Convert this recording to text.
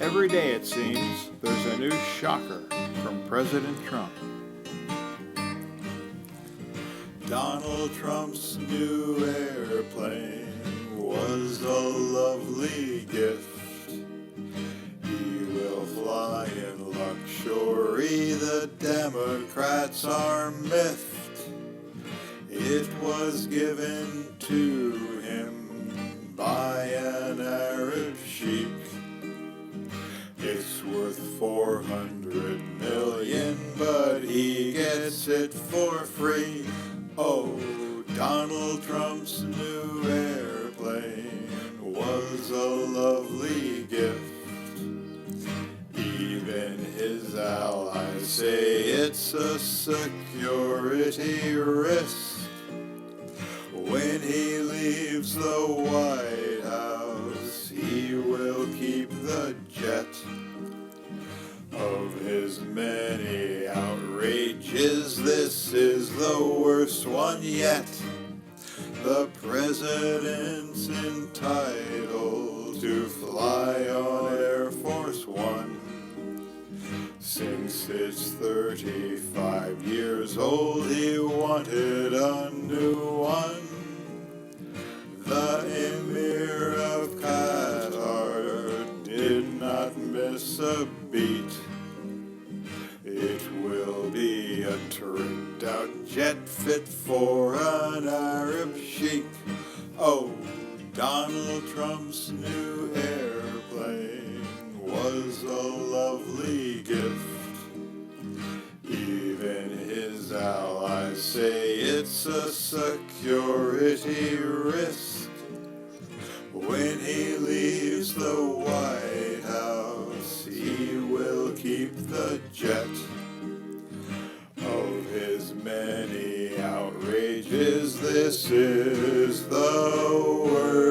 Every day, it seems, there's a new shocker from President Trump. Donald Trump's new airplane was a lovely gift. He will fly in luxury, the Democrats are miffed. It was given to him by an Arab sheik. It's worth 400 million, but he gets it for free. Oh, Donald Trump's new airplane was a lovely gift. Even his allies say it's a security risk. When he leaves the White House, he will keep the jet. Of his many outrages, this is the worst one yet. The president's entitled to fly on Air Force One. Since it's 35 years old, he wanted a new one. The Emir of Qatar did not miss a beat. It will be a tricked out jet fit for an Arab sheik. Oh, Donald Trump's new airplane was a lovely gift. Even his allies say it's a security risk. When he leaves the White House, he will keep the jet. Of his many outrages, this is the worst